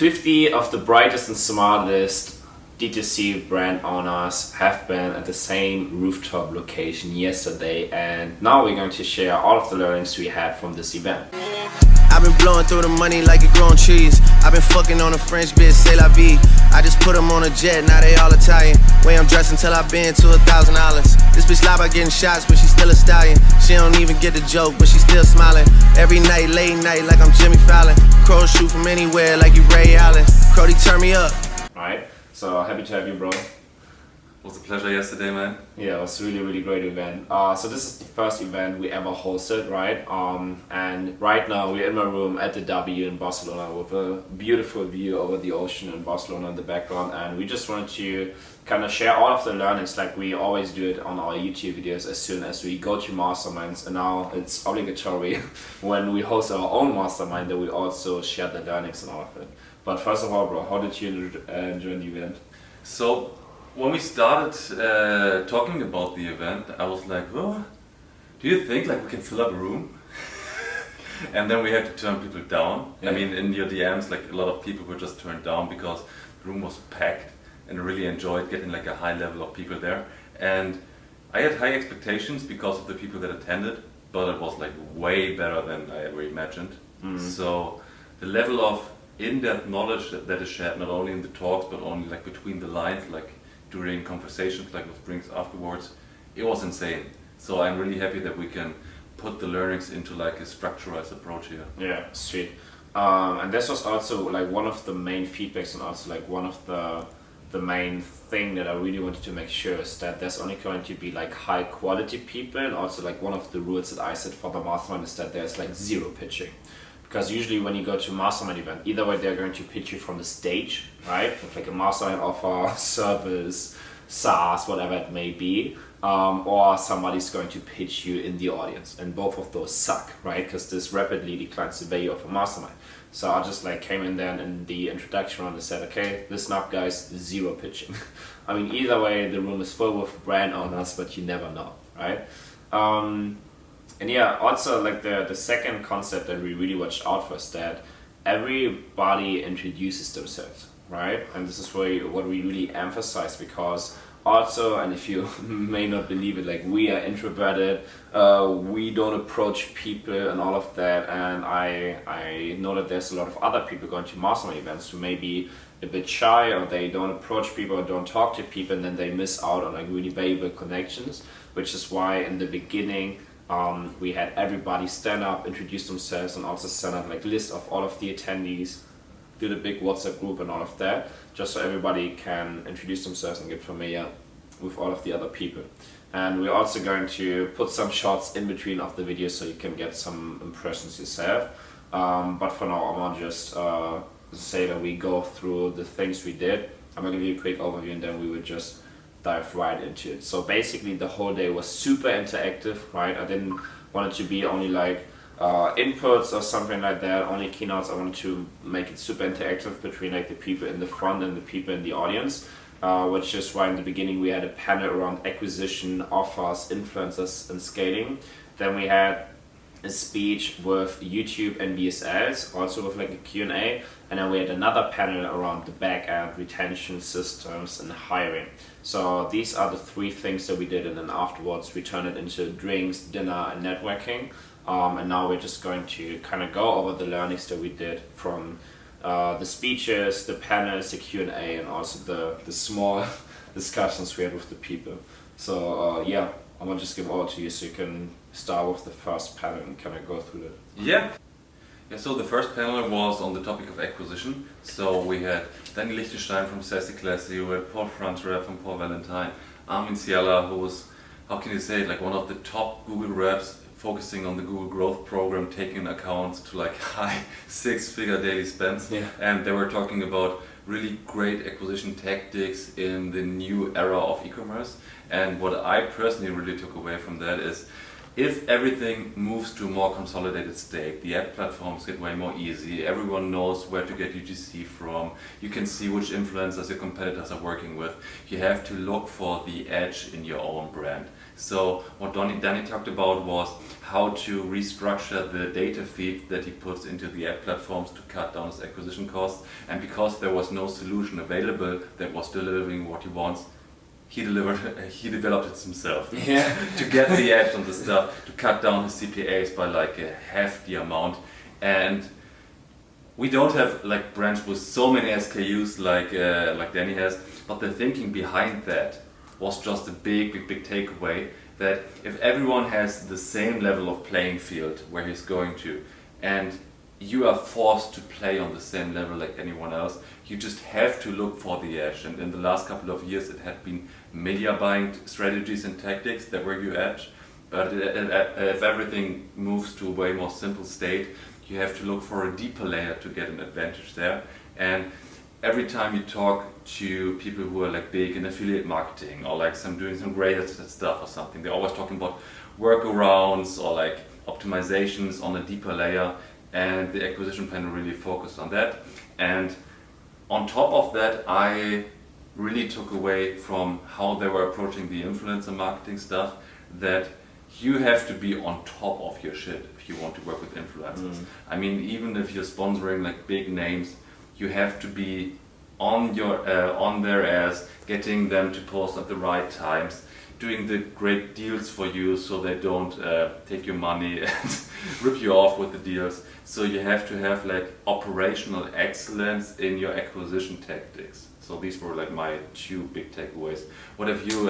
50 of the brightest and smartest D2C brand owners have been at the same rooftop location yesterday, and now we're going to share all of the learnings we had from this event. I've been blowing through the money like it growing trees. I've been fucking on a French bitch, c'est la vie. I just put them on a jet, now they all Italian. Way I'm dressed until I've been to $1,000. This bitch lie about getting shots, but she's still a stallion. She don't even get the joke, but she's still smiling. Every night, late night, like I'm Jimmy Fallon. Crows shoot from anywhere, like you Ray Allen. Crody, turn me up. Alright, so happy to have you, bro. It was a pleasure yesterday, man. Yeah, it was a really great event. So this is the first event we ever hosted, right? And right now we're in my room at the W in Barcelona with a beautiful view over the ocean in Barcelona in the background, and we just wanted to kind of share all of the learnings like we always do it on our YouTube videos as soon as we go to masterminds, and now it's obligatory when we host our own mastermind that we also share the learnings and all of it. But first of all, bro, how did you enjoy the event? So when we started talking about the event, I was like, oh, do you think like we can fill up a room? And then we had to turn people down. Yeah. I mean, in your DMs, like a lot of people were just turned down because the room was packed, and I really enjoyed getting like a high level of people there. And I had high expectations because of the people that attended, but it was like way better than I ever imagined. Mm-hmm. So the level of in-depth knowledge that is shared not only in the talks, but only like between the lines, like during conversations, like with drinks afterwards, it was insane. So I'm really happy that we can put the learnings into like a structurized approach here. Yeah, sweet. And this was also like one of the main feedbacks, and also like one of the main thing that I really wanted to make sure is that there's only going to be like high quality people, and also like one of the rules that I set for the mastermind is that there's like zero pitching. Because usually when you go to a mastermind event, either way they're going to pitch you from the stage, right? With like a mastermind offer, service, SaaS, whatever it may be, or somebody's going to pitch you in the audience, and both of those suck, right? Because this rapidly declines the value of a mastermind. So I just like came in there and in the introduction round and said, okay, listen up guys, zero pitching. I mean, either way the room is full with brand owners, but you never know, right? And yeah, also like the second concept that we really watched out for is that everybody introduces themselves, right? And this is what we really emphasize, because also, and if you may not believe it, like we are introverted, we don't approach people and all of that, and I know that there's a lot of other people going to mastermind events who may be a bit shy, or they don't approach people or don't talk to people, and then they miss out on like really valuable connections, which is why in the beginning we had everybody stand up, introduce themselves, and also send out like list of all of the attendees, do the big WhatsApp group and all of that, just so everybody can introduce themselves and get familiar with all of the other people. And we're also going to put some shots in between of the videos so you can get some impressions yourself. But for now, I want to just say that we go through the things we did. I'm going to give you a quick overview, and then we will just dive right into it. So basically the whole day was super interactive, right? I didn't want it to be only like inputs or something like that, only keynotes. I wanted to make it super interactive between like the people in the front and the people in the audience, which is why in the beginning we had a panel around acquisition, offers, influencers, and scaling. Then we had a speech with YouTube and VSLs, also with like a Q&A, and then we had another panel around the backend, retention systems, and hiring. So these are the three things that we did, and then afterwards we turned it into drinks, dinner, and networking. And now we're just going to kind of go over the learnings that we did from the speeches, the panels, the Q&A, and also the small discussions we had with the people. So yeah, I'm gonna just give it over to you so you can start with the first panel and kind of go through it. Yeah, so the first panel was on the topic of acquisition. So we had Lichtenstein from Sassyclassy, we had Franzreb from Valentine, Amin, Siala, who was, how can you say it, like one of the top Google reps focusing on the Google Growth Program, taking accounts to like high six-figure daily spends. Yeah. And they were talking about really great acquisition tactics in the new era of e-commerce. And what I personally really took away from that is if everything moves to a more consolidated state, the ad platforms get way more easy, everyone knows where to get UGC from, you can see which influencers your competitors are working with, you have to look for the edge in your own brand. So what Danny talked about was how to restructure the data feed that he puts into the ad platforms to cut down his acquisition costs, and because there was no solution available that was delivering what he wants, he developed it himself to get the edge on the stuff, to cut down his CPAs by like a hefty amount. And we don't have like brands with so many SKUs like Danny has, but the thinking behind that was just a big takeaway, that if everyone has the same level of playing field where he's going to, and you are forced to play on the same level like anyone else, you just have to look for the edge. And in the last couple of years it had been media buying strategies and tactics that were your edge, but if everything moves to a way more simple state, you have to look for a deeper layer to get an advantage there. And every time you talk to people who are like big in affiliate marketing or like doing some great stuff or something, they're always talking about workarounds or like optimizations on a deeper layer, and the acquisition panel really focused on that. And on top of that, I really took away from how they were approaching the influencer marketing stuff that you have to be on top of your shit if you want to work with influencers. I mean, even if you're sponsoring like big names, you have to be on their ass, getting them to post at the right times, doing the great deals for you so they don't take your money and rip you off with the deals. So you have to have like operational excellence in your acquisition tactics. So these were like my two big takeaways. What have you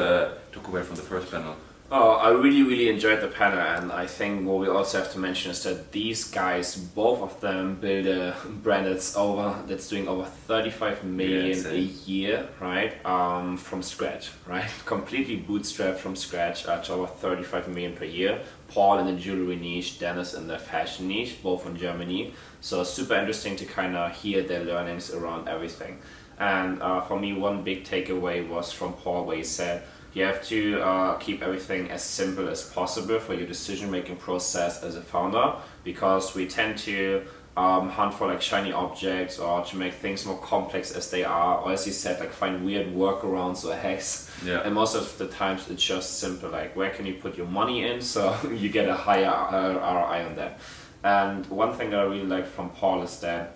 took away from the first panel? Oh, I really enjoyed the panel, and I think what we also have to mention is that these guys, both of them, build a brand that's doing over 35 million a year, right? From scratch, right? Completely bootstrapped from scratch to over 35 million per year. Paul in the jewelry niche, Dennis in the fashion niche, both in Germany. So super interesting to kind of hear their learnings around everything. And for me, one big takeaway was from Paul, where he said, you have to keep everything as simple as possible for your decision-making process as a founder, because we tend to hunt for like shiny objects or to make things more complex as they are, or as you said, like find weird workarounds or hacks. Yeah. And most of the times it's just simple, like where can you put your money in so you get a higher ROI on that. And one thing that I really like from Paul is that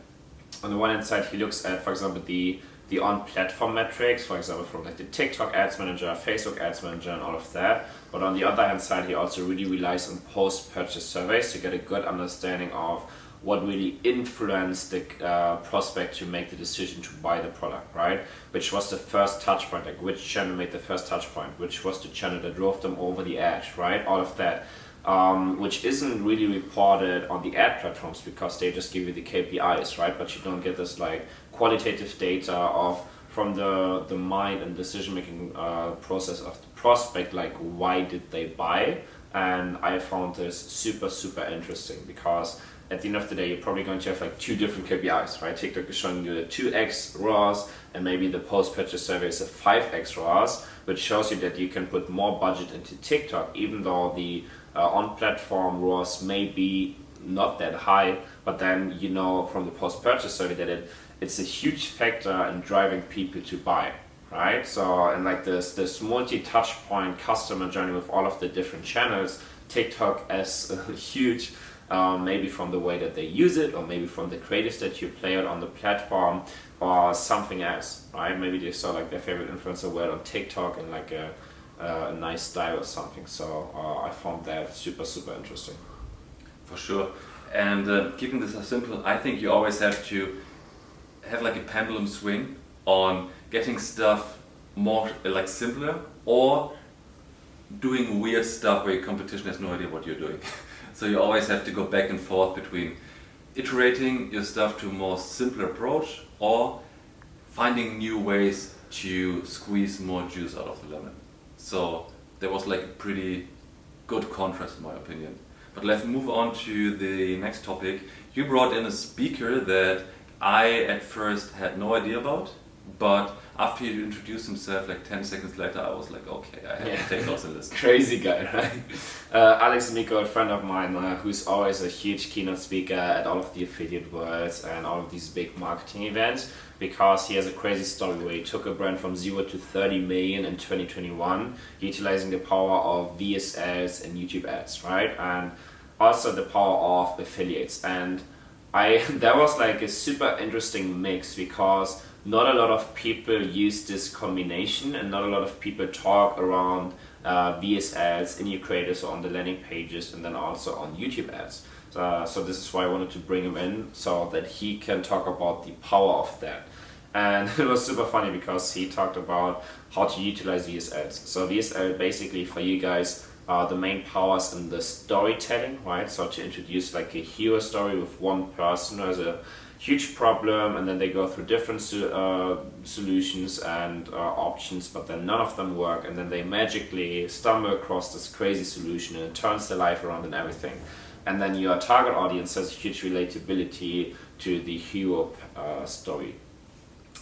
on the one hand side he looks at, for example, the on-platform metrics, for example, from like the TikTok Ads Manager, Facebook Ads Manager, and all of that. But on the other hand side, he also really relies on post-purchase surveys to get a good understanding of what really influenced the prospect to make the decision to buy the product, right? Which was the first touch point, like which channel made the first touch point, which was the channel that drove them over the edge, right? All of that. Which isn't really reported on the ad platforms because they just give you the KPIs, right? But you don't get this like qualitative data from the mind and decision-making process of the prospect, like why did they buy? And I found this super interesting, because at the end of the day, you're probably going to have like two different KPIs, right? TikTok is showing you the 2x ROAS, and maybe the post-purchase survey is a 5x ROAS, which shows you that you can put more budget into TikTok, even though the on-platform ROAS may be not that high, but then you know from the post-purchase survey that it's a huge factor in driving people to buy, right? So, and like this multi-touch point customer journey with all of the different channels, TikTok as huge, maybe from the way that they use it, or maybe from the creatives that you play out on the platform, or something else, right? Maybe they saw like their favorite influencer wear on TikTok and like a nice style or something. So I found that super interesting. For sure. And keeping this as simple, I think you always have to have like a pendulum swing on getting stuff more like simpler, or doing weird stuff where your competition has no idea what you're doing. So you always have to go back and forth between iterating your stuff to a more simpler approach, or finding new ways to squeeze more juice out of the lemon. So there was like a pretty good contrast in my opinion. But let's move on to the next topic. You brought in a speaker that I at first had no idea about, But after he introduced himself, like 10 seconds later, I was like, okay, I have to take notes and listen. Crazy guy, right? Alex Micol, a friend of mine, who's always a huge keynote speaker at all of the affiliate worlds and all of these big marketing events, because he has a crazy story where he took a brand from 0 to 30 million in 2021, utilizing the power of VSLs and YouTube ads, right? And also the power of affiliates. And that was like a super interesting mix, because not a lot of people use this combination, and not a lot of people talk around VSLs in your creators or on the landing pages, and then also on YouTube ads. So this is why I wanted to bring him in, so that he can talk about the power of that. And it was super funny because he talked about how to utilize VSLs. So VSL basically, for you guys, are the main powers in the storytelling, right? So to introduce like a hero story with one person who has a huge problem, and then they go through different solutions and options, but then none of them work, and then they magically stumble across this crazy solution, and it turns their life around and everything. And then your target audience has huge relatability to the hero story.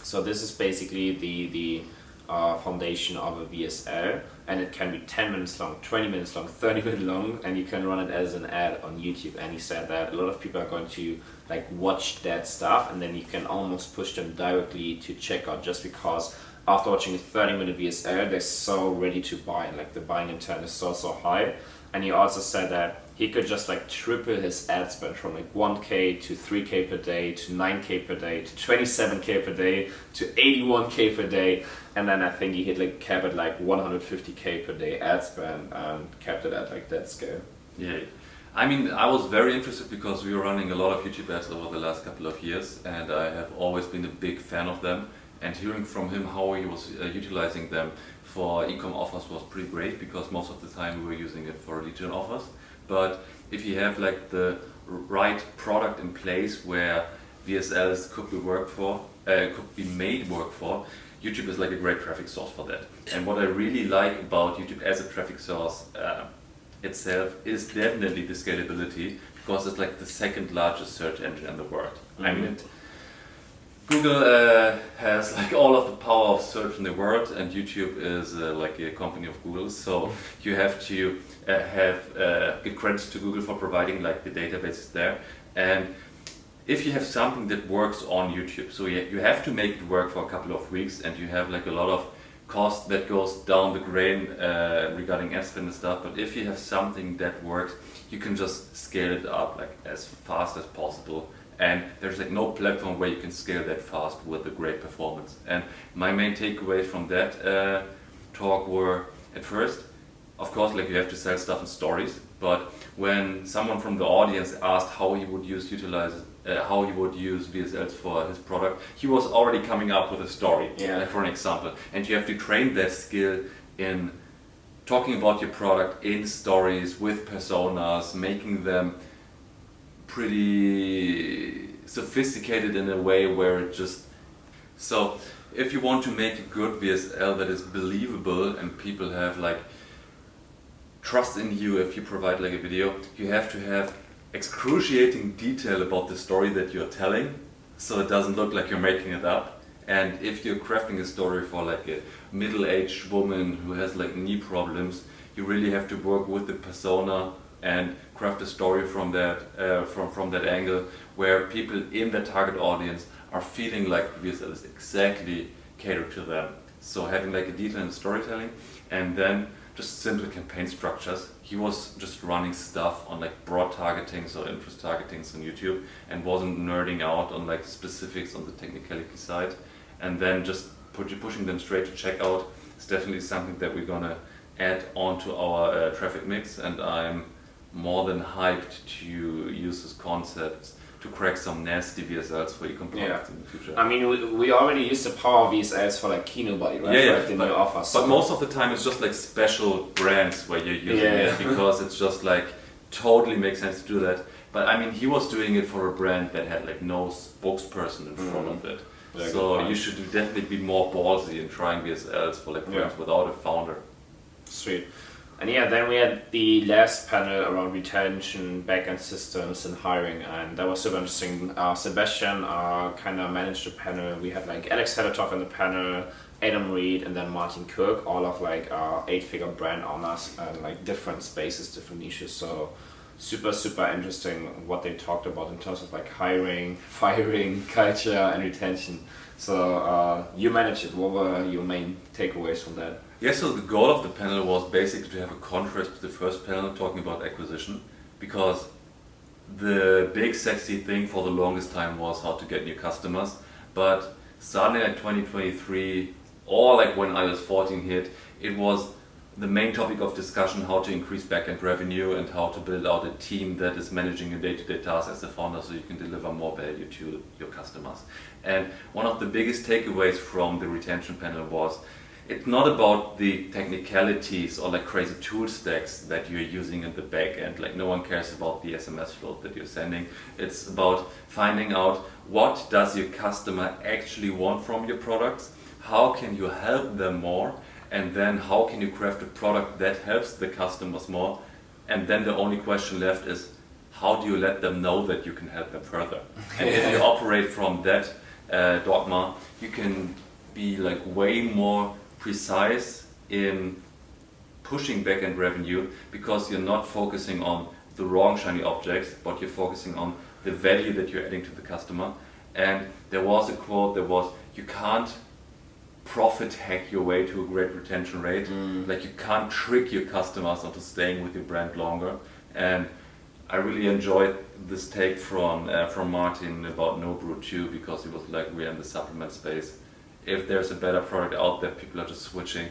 So this is basically the foundation of a VSL, and it can be 10 minutes long, 20 minutes long, 30 minutes long, and you can run it as an ad on YouTube. And he said that a lot of people are going to like watch that stuff, and then you can almost push them directly to checkout, just because after watching a 30-minute VSL, they're so ready to buy, and like the buying intent is so high. And he also said that he could just like triple his ad spend from like 1K to 3K per day to 9K per day to 27K per day to 81K per day. And then I think he hit like cap at like 150K per day ad spend and kept it at like that scale. Yeah, I mean, I was very interested because we were running a lot of YouTube ads over the last couple of years, and I have always been a big fan of them. And hearing from him how he was utilizing them for eCom offers was pretty great, because most of the time we were using it for lead gen offers. But if you have like the right product in place where VSLs could be made work for, YouTube is like a great traffic source for that. And what I really like about YouTube as a traffic source itself is definitely the scalability, because it's like the second largest search engine in the world. Mm-hmm. I mean, Google has like all of the power of search in the world, and YouTube is like a company of Google. So you have to give credit to Google for providing like the databases there. And if you have something that works on YouTube, so you have to make it work for a couple of weeks, and you have like a lot of cost that goes down the drain regarding ad spend and stuff. But if you have something that works, you can just scale it up like as fast as possible. And there's like no platform where you can scale that fast with a great performance. And my main takeaways from that talk were, at first, of course, like you have to sell stuff in stories. But when someone from the audience asked how he would use VSLs for his product, he was already coming up with a story, like for an example. And you have to train that skill in talking about your product in stories with personas, making them pretty sophisticated in a way where it just... So if you want to make a good VSL that is believable and people have like trust in you, if you provide like a video, you have to have excruciating detail about the story that you're telling, so it doesn't look like you're making it up. And if you're crafting a story for like a middle-aged woman who has like knee problems, you really have to work with the persona and craft a story from that from that angle, where people in the target audience are feeling like VSL is exactly catered to them. So having like a detail in storytelling, and then just simple campaign structures. He was just running stuff on like broad targetings or interest targetings on YouTube, and wasn't nerding out on like specifics on the technicality side. And then just pushing them straight to checkout is definitely something that we're gonna add onto our traffic mix, and I'm more than hyped to use this concept to crack some nasty VSLs for e-com products in the future. I mean, we already use the power of VSLs for like Kinobody, right? Yeah, for like the new offers. But most of the time it's just like special brands where you're using it, because it's just like totally makes sense to do that. But I mean, he was doing it for a brand that had like no spokesperson in front of it. Yeah, so you should definitely be more ballsy in trying VSLs for like brands without a founder. Sweet. And yeah, then we had the last panel around retention, backend systems, and hiring, and that was super interesting. Sebastian kind of managed the panel. We had like Alex Fedotoff in the panel, Adam Reed, and then Martyn Kirk, all of like 8-figure brand owners and like different spaces, different niches. So super interesting what they talked about in terms of like hiring, firing, culture, and retention. So you managed it. What were your main takeaways from that? Yeah, so the goal of the panel was basically to have a contrast to the first panel talking about acquisition, because the big sexy thing for the longest time was how to get new customers, but starting at 2023, or like when iOS 14 hit, it was the main topic of discussion how to increase backend revenue and how to build out a team that is managing your day-to-day tasks as a founder so you can deliver more value to your customers. And one of the biggest takeaways from the retention panel was it's not about the technicalities or like crazy tool stacks that you're using in the back end. Like no one cares about the SMS flow that you're sending. It's about finding out what does your customer actually want from your products, how can you help them more, and then how can you craft a product that helps the customers more. And then the only question left is how do you let them know that you can help them further? And if you operate from that dogma, you can be like way more precise in pushing backend revenue, because you're not focusing on the wrong shiny objects, but you're focusing on the value that you're adding to the customer. And there was a quote that was, you can't profit hack your way to a great retention rate. Like you can't trick your customers into staying with your brand longer. And I really enjoyed this take from Martyn about Noobru too, because he was like, we're in the supplement space. If there's a better product out there, people are just switching.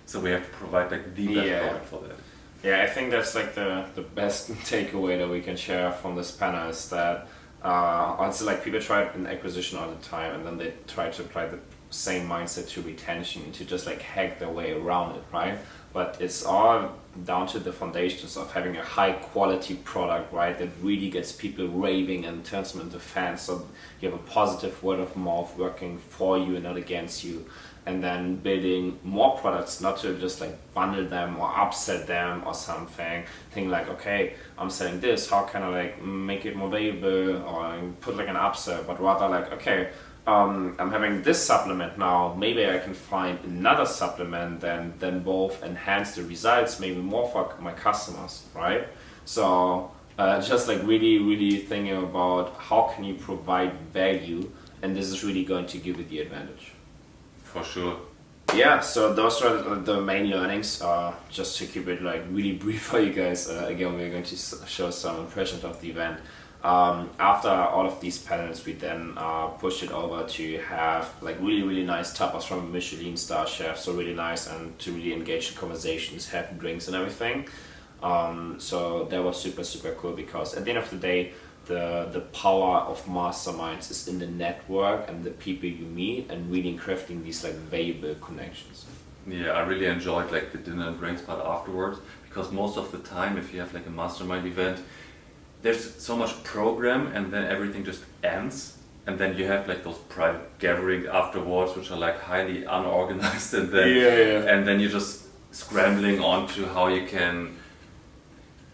So we have to provide like the best product for that. Yeah, I think that's like the best takeaway that we can share from this panel is that also like people try an acquisition all the time and then they try to apply the same mindset to retention to just like hack their way around it, right? But it's all down to the foundations of having a high quality product, right? That really gets people raving and turns them into fans. So you have a positive word of mouth working for you and not against you. And then building more products, not to just like bundle them or upsell them or something. Think like, okay, I'm selling this, how can I like make it more valuable or put like an upsell, but rather like, okay, I'm having this supplement now, maybe I can find another supplement then both enhance the results maybe more for my customers, right? So just like really thinking about how can you provide value, and this is really going to give you the advantage. For sure. Yeah, so those are the main learnings. Just to keep it like really brief for you guys, again we're going to show some impressions of the event. After all of these panels, we then pushed it over to have like really nice tapas from a Michelin star chef, so really nice, and to really engage in conversations, have drinks and everything. So that was super cool, because at the end of the day, the power of masterminds is in the network and the people you meet, and really crafting these like valuable connections. Yeah, I really enjoyed like the dinner and drinks part afterwards, because most of the time if you have like a mastermind event, there's so much program and then everything just ends, and then you have like those private gatherings afterwards which are like highly unorganized, and then and then you're just scrambling on to how you can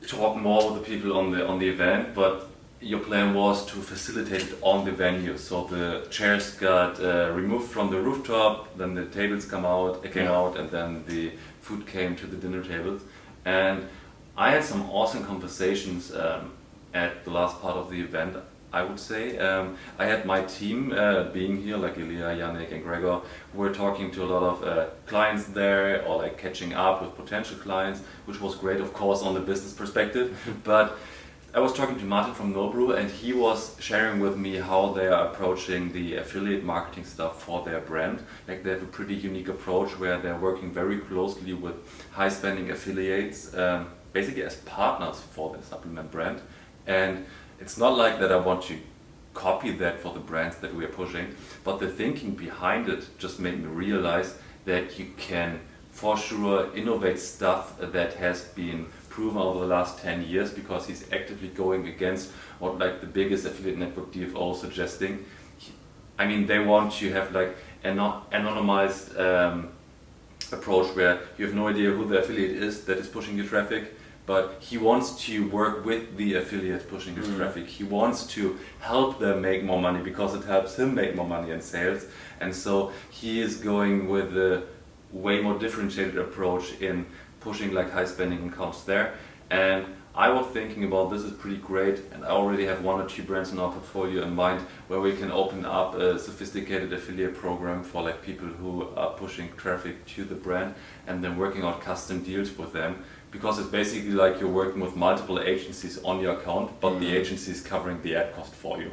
talk more with the people on the event. But your plan was to facilitate it on the venue, so the chairs got removed from the rooftop, then the tables came out, and then the food came to the dinner tables. And I had some awesome conversations at the last part of the event, I would say. I had my team being here, like Ilya, Yannick and Gregor, who were talking to a lot of clients there, or like catching up with potential clients, which was great, of course, on the business perspective. But I was talking to Martyn from Noobru, and he was sharing with me how they are approaching the affiliate marketing stuff for their brand. Like they have a pretty unique approach where they're working very closely with high spending affiliates, basically as partners for their supplement brand. And it's not like that I want to copy that for the brands that we are pushing, but the thinking behind it just made me realize that you can for sure innovate stuff that has been proven over the last 10 years, because he's actively going against what like the biggest affiliate network DFO suggesting. I mean, they want to have like anonymized approach where you have no idea who the affiliate is that is pushing your traffic, but he wants to work with the affiliate pushing his traffic. He wants to help them make more money because it helps him make more money in sales. And so he is going with a way more differentiated approach in pushing like high spending accounts there. And I was thinking about this is pretty great, and I already have 1 or 2 brands in our portfolio in mind where we can open up a sophisticated affiliate program for like people who are pushing traffic to the brand and then working out custom deals with them, because it's basically like you're working with multiple agencies on your account, but the agency is covering the ad cost for you,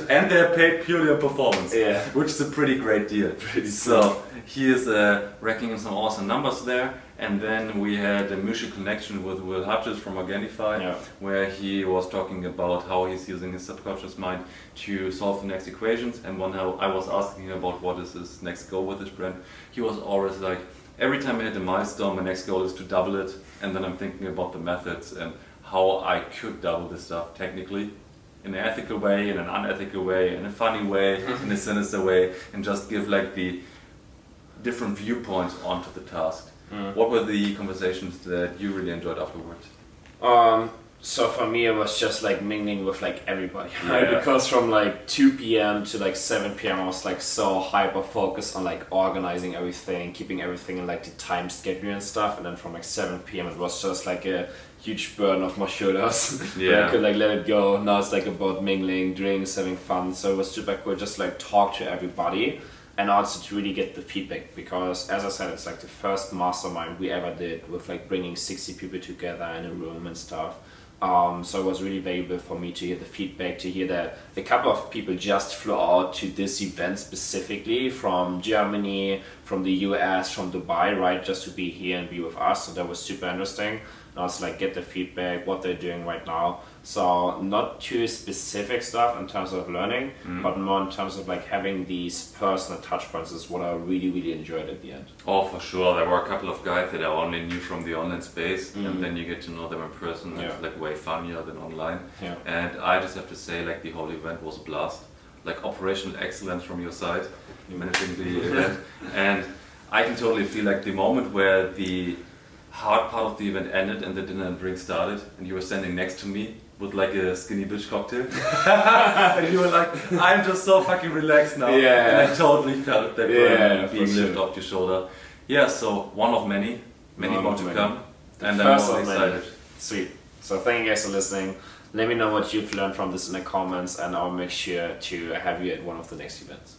and they're paid purely on performance, which is a pretty great deal. So he is racking in some awesome numbers there. And then we had a mutual connection with Will Hutchins from Organifi, where he was talking about how he's using his subconscious mind to solve the next equations. And when I was asking him about what is his next goal with this brand, he was always like, every time I hit a milestone, my next goal is to double it. And then I'm thinking about the methods and how I could double this stuff technically, in an ethical way, in an unethical way, in a funny way, in a sinister way, and just give like the different viewpoints onto the task. What were the conversations that you really enjoyed afterwards? So for me, it was just like mingling with like everybody, right? Because from like 2 p.m. to like 7 p.m. I was like so hyper focused on like organizing everything, keeping everything in like the time schedule and stuff. And then from like 7 p.m. it was just like a huge burden off my shoulders. Where I could like let it go. Now it's like about mingling, drinks, having fun. So it was super cool, just like talk to everybody. And also to really get the feedback, because as I said, it's like the first mastermind we ever did with like bringing 60 people together in a room and stuff. So it was really valuable for me to hear the feedback, to hear that a couple of people just flew out to this event specifically from Germany, from the US, from Dubai, right, just to be here and be with us. So that was super interesting. And also like get the feedback, what they're doing right now. So not too specific stuff in terms of learning, but more in terms of like having these personal touch points is what I really, really enjoyed at the end. Oh, for sure. There were a couple of guys that I only knew from the online space, and then you get to know them in person. It's like way funnier than online. And I just have to say, like, the whole event was a blast. Like operational excellence from your side, managing the event. And I can totally feel like the moment where the hard part of the event ended and the dinner and drink started, and you were standing next to me with like a skinny bitch cocktail. And you were like, I'm just so fucking relaxed now. And I totally felt that burden being lifted off your shoulder. So one of many more to come. And I'm really excited. Sweet. So thank you guys for listening. Let me know what you've learned from this in the comments, and I'll make sure to have you at one of the next events.